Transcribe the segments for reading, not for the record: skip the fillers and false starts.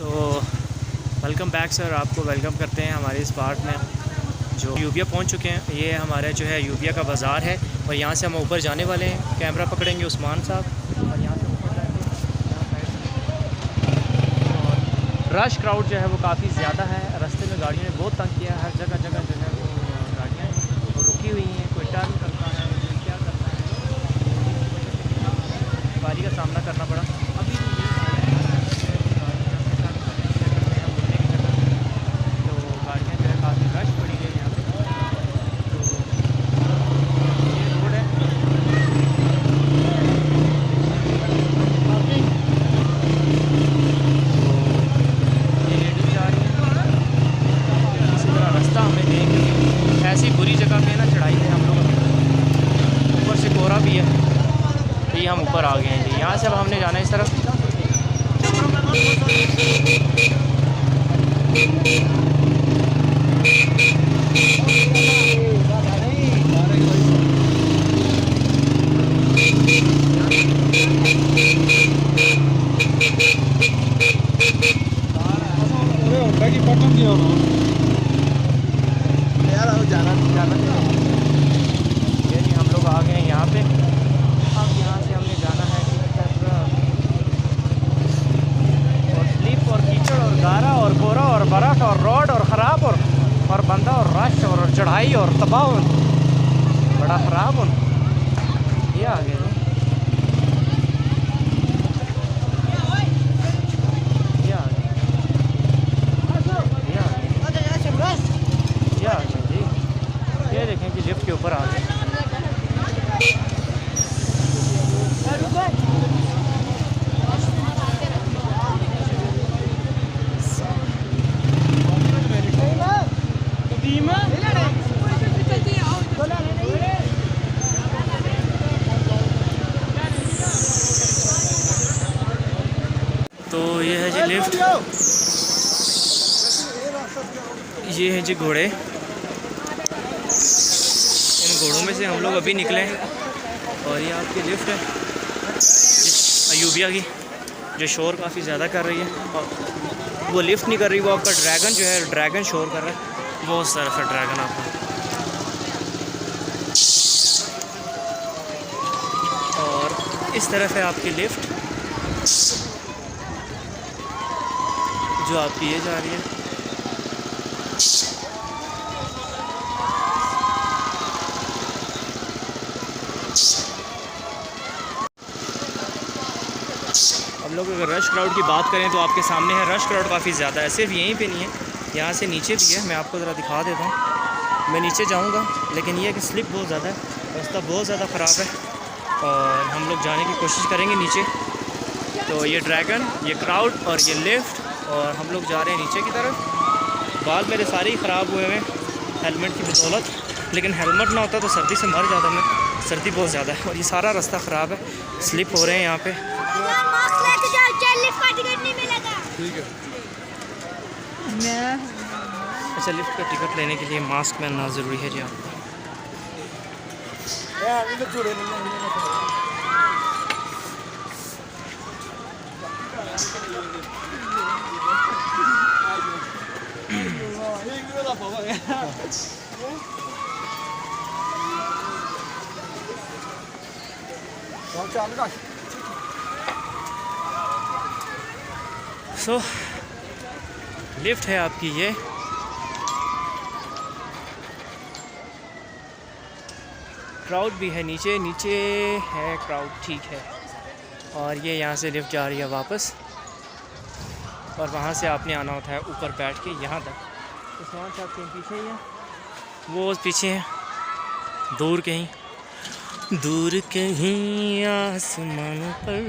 So welcome back sir, आपको welcome करते हैं हमारे इस पार्क में जो यूबिया पहुंच चुके हैं। ये हमारा जो है यूबिया का बाज़ार है और यहाँ से हम ऊपर जाने वाले हैं। कैमरा पकड़ेंगे उस्मान साहब और यहाँ से ऊपर जाएंगे। और रश क्राउड जो है वो काफ़ी ज़्यादा है। रास्ते में गाड़ियों ने बहुत तंग किया है। हर जगह जगह जो है वो गाड़ियाँ वो रुकी हुई हैं। कोई टर्न करता है, कोई क्या करता है, गाड़ी का सामना करना पड़ा। अभी ऐसी बुरी जगह पे ना चढ़ाई है हम लोग, ऊपर से कोहरा भी है। तो ये हम ऊपर आ गए हैं जी। यहाँ से अब हमने जाना है इस तरफ। ये जी हम लोग आ गए हैं यहाँ पे। अब यहाँ से हमने जाना है और स्लिप और कीचड़ और गारा और कोहरा और बर्फ़ और रोड और ख़राब और बंदा और रश और चढ़ाई और तबाह बड़ा ख़राब हो। ये आ गए जी। ये देखें कि लिफ्ट के ऊपर आ गए। तो ये है जी लिफ्ट। ये है जी घोड़े। इन घोड़ों में से हम लोग अभी निकले और ये आपकी लिफ्ट है यूबिया की, जो शोर काफ़ी ज़्यादा कर रही है। और वो लिफ्ट नहीं कर रही, वो आपका ड्रैगन जो है ड्रैगन शोर कर रहा है। बहुत सारा है ड्रैगन आपका। और इस तरफ है आपकी लिफ्ट जो आपकी ये जा रही है। हम लोग अगर रश क्राउड की बात करें तो आपके सामने है, रश क्राउड काफ़ी ज़्यादा है। सिर्फ यहीं पे नहीं है, यहाँ से नीचे भी है। मैं आपको ज़रा दिखा देता हूँ। मैं नीचे जाऊँगा लेकिन ये है कि स्लिप बहुत ज़्यादा है, रास्ता बहुत ज़्यादा ख़राब है और हम लोग जाने की कोशिश करेंगे नीचे। तो ये ड्रैगन, ये क्राउड और ये लिफ्ट, और हम लोग जा रहे हैं नीचे की तरफ। बाल मेरे सारे ही ख़राब हुए हैं हेलमेट की बदौलत, लेकिन हेलमेट ना होता तो सर्दी से मर जाता मैं। सर्दी बहुत ज़्यादा है और ये सारा रास्ता ख़राब है, स्लिप हो रहे हैं यहाँ पे। ठीक है। अच्छा, लिफ्ट का टिकट लेने के लिए मास्क पहनना ज़रूरी है जी आपको। सो लिफ्ट है आपकी ये। क्राउड भी है नीचे, नीचे है क्राउड, ठीक है। और ये यहाँ से लिफ्ट जा रही है वापस और वहाँ से आपने आना होता है ऊपर बैठ के यहाँ तक। उस्मान साहब कहीं पीछे ही है, वो पीछे हैं, दूर कहीं आसमान पर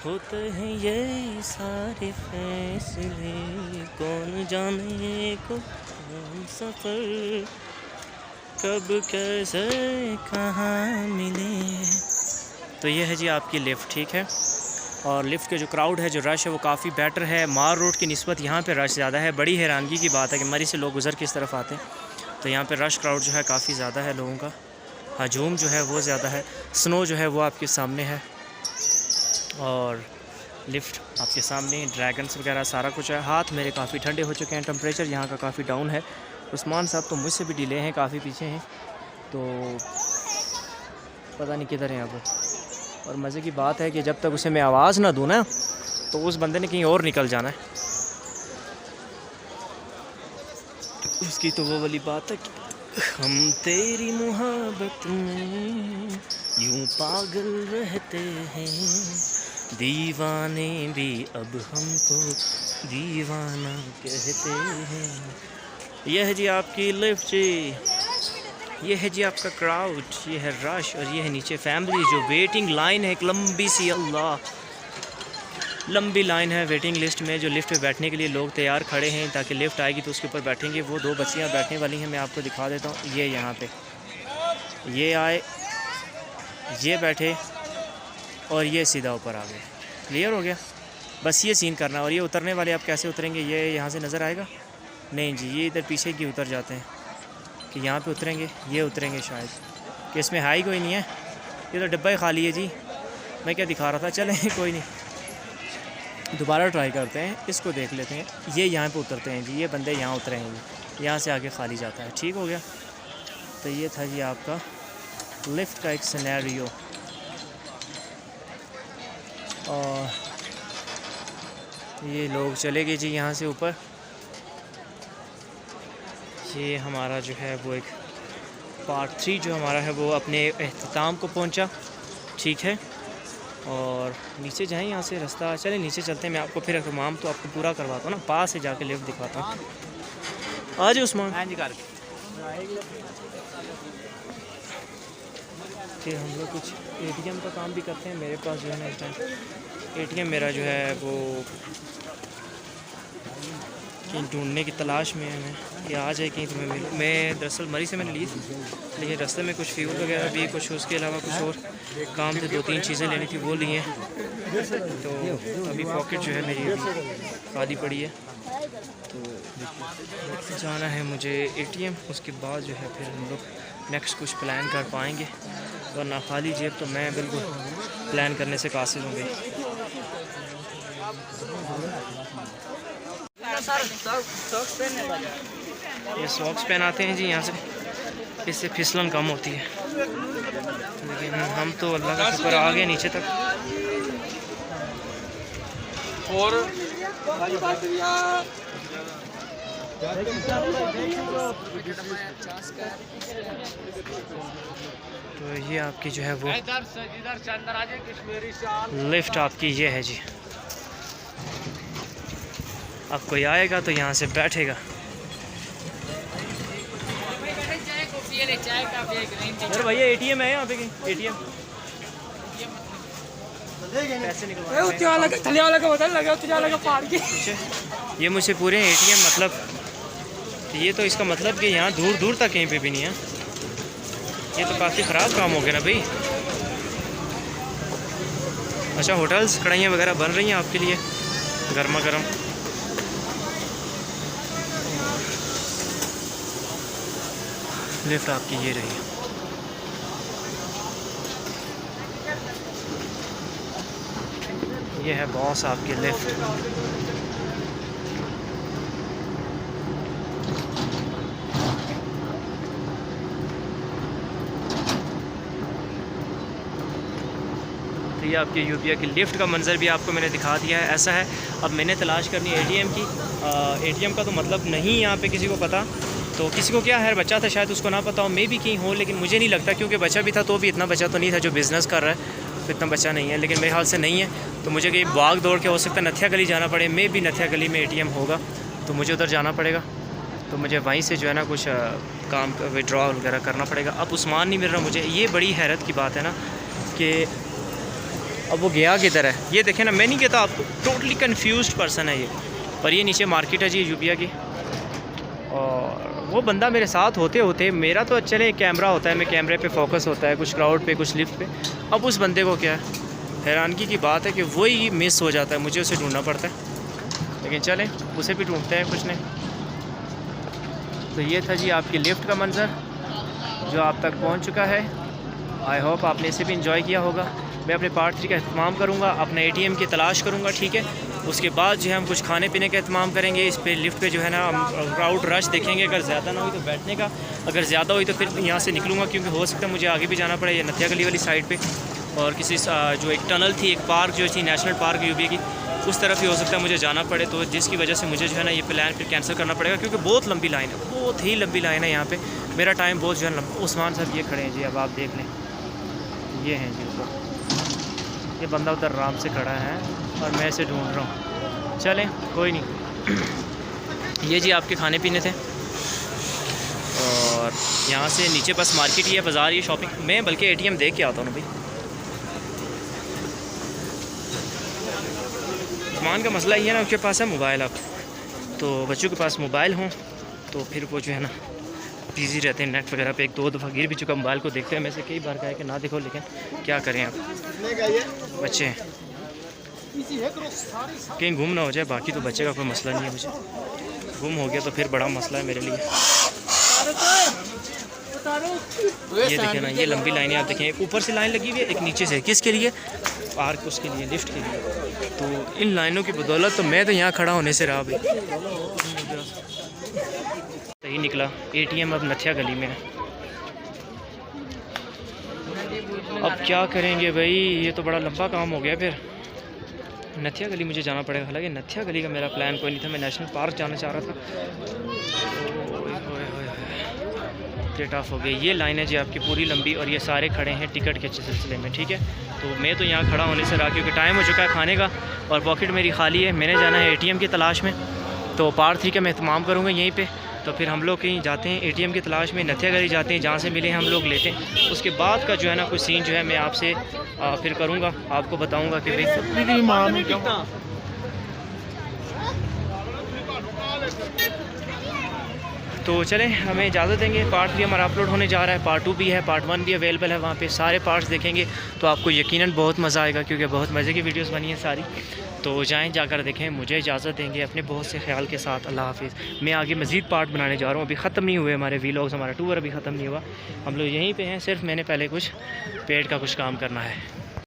होते हैं ये सारे फैसले, कौन जाने को कौन सफ़र कब कैसे कहाँ मिले। तो ये है जी आपकी लिफ्ट, ठीक है। और लिफ्ट के जो क्राउड है, जो रश है, वो काफ़ी बेटर है। मार रोड की निस्बत यहाँ पे रश ज़्यादा है। बड़ी हैरानगी की बात है कि मरी से लोग गुज़र किस तरफ आते हैं। तो यहाँ पे रश क्राउड जो है काफ़ी ज़्यादा है लोगों का, हजूम जो है वो ज़्यादा है। स्नो जो है वो आपके सामने है और लिफ्ट आपके सामने, ड्रैगन्स वगैरह सारा कुछ है। हाथ मेरे काफ़ी ठंडे हो चुके हैं, टेम्परेचर यहाँ का काफ़ी डाउन है। उस्मान साहब तो मुझसे भी डिले हैं, काफ़ी पीछे हैं, तो पता नहीं किधर हैं अब। और मज़े की बात है कि जब तक उसे मैं आवाज़ ना दूँ ना, तो उस बंदे ने कहीं और निकल जाना है। उसकी तो वो वाली बात है कि हम तेरी मोहब्बत में यूं पागल रहते हैं, दीवाने भी अब हमको दीवाना कहते हैं। यह है जी आपकी लिफ्ट जी, ये है जी आपका क्राउड, ये है रश, और ये है नीचे फैमिली जो वेटिंग लाइन है एक लंबी सी, अल्लाह लंबी लाइन है वेटिंग लिस्ट में, जो लिफ्ट पे बैठने के लिए लोग तैयार खड़े हैं ताकि लिफ्ट आएगी तो उसके ऊपर बैठेंगे। वो 2 बच्चियाँ बैठने वाली हैं, मैं आपको दिखा देता हूँ। ये यहाँ पे ये आए, ये बैठे और ये सीधा ऊपर आ गए। क्लियर हो गया, बस ये सीन करना। और ये उतरने वाले आप कैसे उतरेंगे, ये यहाँ से नज़र आएगा? नहीं जी, ये इधर पीछे की उतर जाते हैं कि यहाँ पे उतरेंगे, ये उतरेंगे शायद, कि इसमें हाई कोई नहीं है, ये तो डब्बा ही खाली है जी। मैं क्या दिखा रहा था, चलें कोई नहीं, दोबारा ट्राई करते हैं, इसको देख लेते हैं। ये यहाँ पे उतरते हैं जी, ये बंदे यहाँ उतरेंगे, यहाँ से आगे खाली जाता है। ठीक हो गया, तो ये था जी आपका लिफ्ट का एक सिनेरियो। और ये लोग चले गए जी यहाँ से ऊपर। ये हमारा जो है वो एक पार्ट 3 जो हमारा है वो अपने अख्ताम को पहुँचा। ठीक है, और नीचे जाएं, यहाँ से रास्ता, चलें नीचे चलते हैं। मैं आपको फिर तमाम तो आपको पूरा करवाता हूँ ना, पास से जाके लिफ्ट दिखाता हूँ। आज उस्मान फिर हम लोग कुछ ATM का काम भी करते हैं। मेरे पास जो है ना इस टाइम ATM मेरा जो है वो कहीं ढूंढने की तलाश में है मैं, या आ जाए कहीं तो मैं मिलूँ। मैं दरअसल मरी से मैंने ली थी, लेकिन रास्ते में कुछ फ्यूल वगैरह भी, कुछ उसके अलावा कुछ और काम थे, 2-3 चीज़ें लेनी थी, वो लिए। तो अभी पॉकेट जो है मेरी खाली पड़ी है, तो जाना है मुझे ATM। उसके बाद जो है फिर हम लोग नेक्स्ट कुछ प्लान कर पाएंगे, वरना खाली जेब तो मैं बिल्कुल प्लान करने से कासिर हूँ भाई। ये सॉक्स पहनाते हैं जी यहाँ से, इससे फिसलन कम होती है, लेकिन हम तो अल्लाह का शुक्र आ गए नीचे तक। और तो ये आपकी जो है वो लिफ्ट आपकी ये है जी। अब कोई आएगा तो यहाँ से बैठेगा। अरे भैया ATM है यहाँ पे, ATM पैसे ये मुझसे पूरे ATM मतलब, ये तो इसका मतलब कि यहाँ दूर दूर तक कहीं पे भी नहीं है। ये तो काफ़ी ख़राब काम हो गया ना भाई। अच्छा, होटल्स कढ़ाइयाँ वगैरह बन रही हैं आपके लिए गर्मा गर्म। लिफ्ट आपकी ये रही, ये है बॉस आपकी लिफ्ट। ये आपके यूपिया की लिफ्ट का मंज़र भी आपको मैंने दिखा दिया है। ऐसा है, अब मैंने तलाश करनी है ATM की। ATM का तो मतलब नहीं यहाँ पे किसी को पता, तो किसी को क्या है, बच्चा था शायद उसको ना पता हो, मे भी कहीं हो, लेकिन मुझे नहीं लगता, क्योंकि बच्चा भी था तो भी इतना बच्चा तो नहीं था जो बिज़नेस कर रहा है, तो इतना बच्चा नहीं है, लेकिन मेरे ख्याल से नहीं है। तो मुझे कहीं भाग दौड़ के हो सकता है नथिया गली जाना पड़े, मे भी नथिया गली में ATM होगा, तो मुझे उधर जाना पड़ेगा। तो मुझे वहीं से जो है ना कुछ काम विड्रॉ वगैरह करना पड़ेगा। अब उस्मान नहीं मिल रहा मुझे, ये बड़ी हैरत की बात है ना कि अब वो गया किधर है। ये देखें ना, मैं नहीं कहता आपको, टोटली कन्फ्यूज्ड पर्सन है ये। पर ये नीचे मार्केट है जी यूपिया की, और वो बंदा मेरे साथ होते होते मेरा तो चले कैमरा होता है, मैं कैमरे पे फोकस होता है, कुछ क्राउड पे, कुछ लिफ्ट पे। अब उस बंदे को क्या है, हैरानगी की बात है कि वही मिस हो जाता है, मुझे उसे ढूंढना पड़ता है। लेकिन चलें उसे भी ढूंढते हैं, कुछ नहीं। तो ये था जी आपकी लिफ्ट का मंज़र जो आप तक पहुंच चुका है। आई होप आपने इसे भी इंजॉय किया होगा। मैं अपने पार्ट 3 का अहतमाम करूँगा, अपना ATM की तलाश करूँगा, ठीक है। उसके बाद जो है हम कुछ खाने पीने का अहतमाम करेंगे। इस पे लिफ्ट पे जो है ना हम क्राउड रश देखेंगे, अगर ज़्यादा ना हुई तो बैठने का, अगर ज़्यादा हुई तो फिर यहाँ से निकलूँगा, क्योंकि हो सकता है मुझे आगे भी जाना पड़े, ये नथिया गली वाली साइड पे, और किसी जो एक टनल थी, एक पार्क जो थी नेशनल पार्क यूपी की, उस तरफ ही हो सकता है मुझे जाना पड़े, तो जिसकी वजह से मुझे जो है ना ये प्लान फिर कैंसिल करना पड़ेगा, क्योंकि बहुत लंबी लाइन है, बहुत ही लंबी लाइन है यहाँ पे। मेरा टाइम बहुत जो है लंबा। उस्मान साहब ये खड़े हैं जी, अब आप देख लें, ये हैं जी ऊपर, ये बंदा उधर आराम से खड़ा है और मैं इसे ढूंढ रहा हूँ। चलें कोई नहीं। ये जी आपके खाने पीने थे, और यहाँ से नीचे बस मार्केट ही है, बाज़ार ही, शॉपिंग। मैं बल्कि ATM देख के आता हूँ ना भाई। उस्मान का मसला ये है ना, उसके पास है मोबाइल, अब तो बच्चों के पास मोबाइल हों तो फिर वो जो है ना बिज़ी रहते हैं नेट वगैरह पे। एक दो दफ़ा गिर भी चुका मोबाइल को देखते हैं, मैं से कई बार कहा है कि ना देखो, लेकिन क्या करें आप, बच्चे हैं, कहीं गुम ना हो जाए। बाकी तो बच्चे का कोई मसला नहीं है, मुझे गुम हो गया तो फिर बड़ा मसला है मेरे लिए। ये देखें ना, ये लंबी लाइनें आप देखें, एक ऊपर से लाइन लगी हुई है, एक नीचे से। किसके लिए? पार्क, उसके लिए, लिफ्ट के लिए। तो इन लाइनों की बदौलत तो मैं तो यहाँ खड़ा होने से रहा भाई। सही निकला, ATM अब नथिया गली में है। अब क्या करेंगे भाई, ये तो बड़ा लंबा काम हो गया। फिर नथिया गली मुझे जाना पड़ेगा। हालांकि नथिया गली का मेरा प्लान कोई नहीं था, मैं नेशनल पार्क जाना चाह रहा था। टफ हो गई। ये लाइन है जी आपकी पूरी लंबी, और ये सारे खड़े हैं टिकट के सिलसिले में, ठीक है। तो मैं तो यहाँ खड़ा होने से रहा, क्योंकि टाइम हो चुका है खाने का और पॉकेट मेरी खाली है। मैंने जाना है ATM की तलाश में, तो पार्ट 3 का मैं इत्माम करूँगा यहीं पे। तो फिर हम लोग कहीं जाते हैं ATM की तलाश में, नथिया गली जाते हैं, जहाँ से मिले हम लोग लेते हैं। उसके बाद का जो है ना कुछ सीन जो है मैं आपसे फिर करूँगा, आपको बताऊँगा कि भाई। तो चलें, हमें इजाज़त देंगे। पार्ट 3 हमारा अपलोड होने जा रहा है, पार्ट 2 भी है, पार्ट 1 भी अवेलेबल है, वहाँ पे सारे पार्ट्स देखेंगे तो आपको यकीनन बहुत मज़ा आएगा, क्योंकि बहुत मज़े की वीडियोस बनी है सारी। तो जाएं, जाकर देखें। मुझे इजाज़त देंगे अपने बहुत से ख्याल के साथ। अल्लाह हाफ़िज़। मैं आगे मज़ीद पार्ट बनाने जा रहा हूँ, अभी ख़त्म नहीं हुए हमारे व्लॉग्स, हमारा टूर अभी ख़त्म नहीं हुआ, हम लोग यहीं पर हैं। सिर्फ मैंने पहले कुछ पेड़ का कुछ काम करना है।